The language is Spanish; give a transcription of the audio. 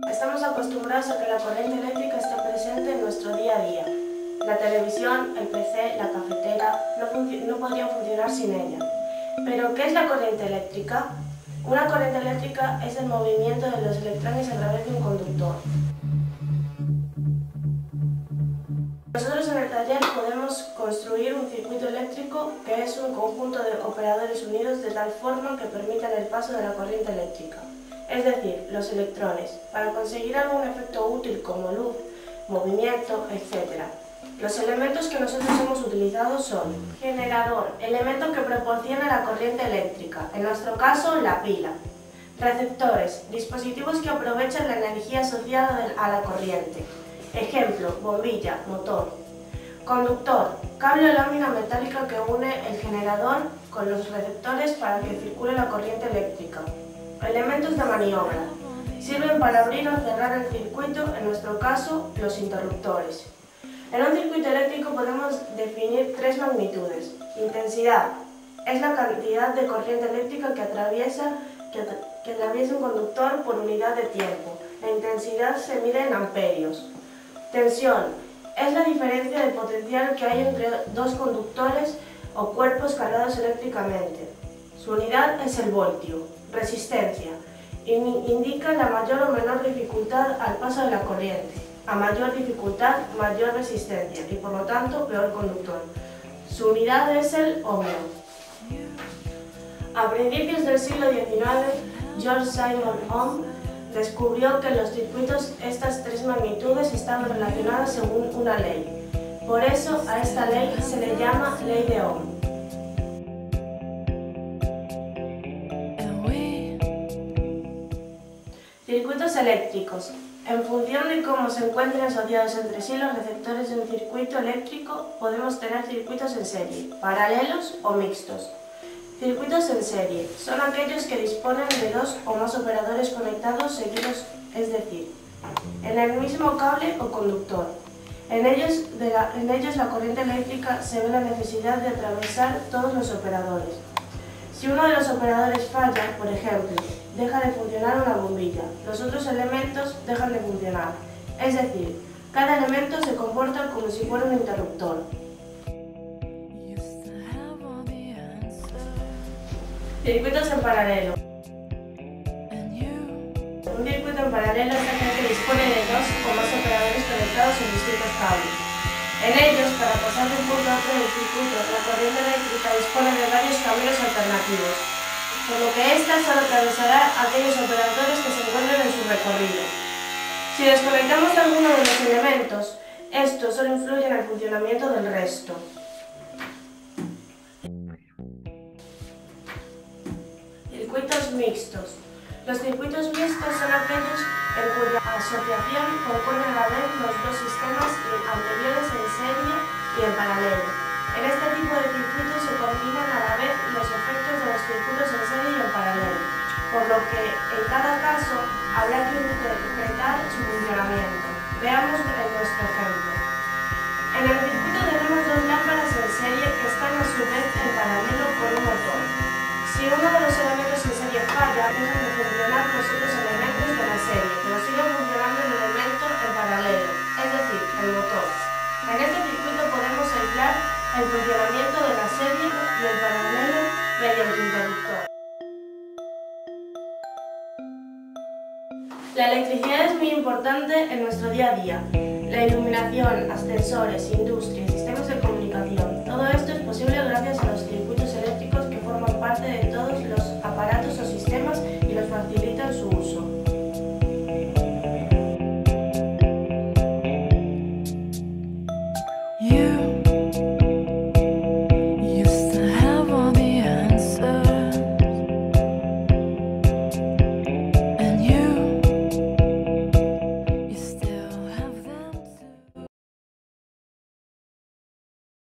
Estamos acostumbrados a que la corriente eléctrica esté presente en nuestro día a día. La televisión, el PC, la cafetera no podrían funcionar sin ella. ¿Pero qué es la corriente eléctrica? Una corriente eléctrica es el movimiento de los electrones a través de un conductor. Nosotros en el taller podemos construir un circuito eléctrico que es un conjunto de operadores unidos de tal forma que permitan el paso de la corriente eléctrica, es decir, los electrones, para conseguir algún efecto útil como luz, movimiento, etc. Los elementos que nosotros hemos utilizado son generador, elemento que proporciona la corriente eléctrica, en nuestro caso la pila. Receptores, dispositivos que aprovechan la energía asociada a la corriente. Ejemplo, bombilla, motor. Conductor, cable o lámina metálica que une el generador con los receptores para que circule la corriente eléctrica. Elementos de maniobra. Sirven para abrir o cerrar el circuito, en nuestro caso, los interruptores. En un circuito eléctrico podemos definir tres magnitudes. Intensidad es la cantidad de corriente eléctrica que atraviesa un conductor por unidad de tiempo. La intensidad se mide en amperios. Tensión es la diferencia de potencial que hay entre dos conductores o cuerpos cargados eléctricamente. Su unidad es el voltio. Resistencia indica la mayor o menor dificultad al paso de la corriente. A mayor dificultad, mayor resistencia y por lo tanto peor conductor. Su unidad es el ohmio. A principios del siglo XIX, George Simon Ohm descubrió que en los circuitos estas tres magnitudes estaban relacionadas según una ley. Por eso a esta ley se le llama ley de Ohm. Circuitos eléctricos. En función de cómo se encuentren asociados entre sí los receptores de un circuito eléctrico, podemos tener circuitos en serie, paralelos o mixtos. Circuitos en serie son aquellos que disponen de dos o más operadores conectados seguidos, es decir, en el mismo cable o conductor. En ellos la corriente eléctrica se ve la necesidad de atravesar todos los operadores. Si uno de los operadores falla, por ejemplo, deja de funcionar una bombilla, los otros elementos dejan de funcionar. Es decir, cada elemento se comporta como si fuera un interruptor. Circuitos en paralelo. Un circuito en paralelo es aquel que dispone de dos o más operadores conectados en distintos cables. En ellos, para pasar de un punto a otro del circuito, la corriente eléctrica dispone de varios caminos alternativos, por lo que ésta solo atravesará aquellos operadores que se encuentren en su recorrido. Si desconectamos alguno de los elementos, estos solo influyen en el funcionamiento del resto. Circuitos mixtos. Los circuitos mixtos son aquellos en cuya asociación concurren a la vez los dos sistemas anteriores en serie y en paralelo. En este tipo de circuitos se combinan a la vez los efectos de los circuitos en serie y en paralelo, por lo que en cada caso habrá que interpretar su funcionamiento. Veamos en nuestro ejemplo. En el circuito tenemos dos lámparas en serie que están a su vez en paralelo con un motor. Si uno de los elementos en serie falla, dejan de funcionar los otros elementos de la serie, pero sigue funcionando el elemento en paralelo, es decir, el motor. En este circuito podemos aislar el funcionamiento de la serie y el paralelo mediante interruptor. La electricidad es muy importante en nuestro día a día. La iluminación, ascensores, industrias y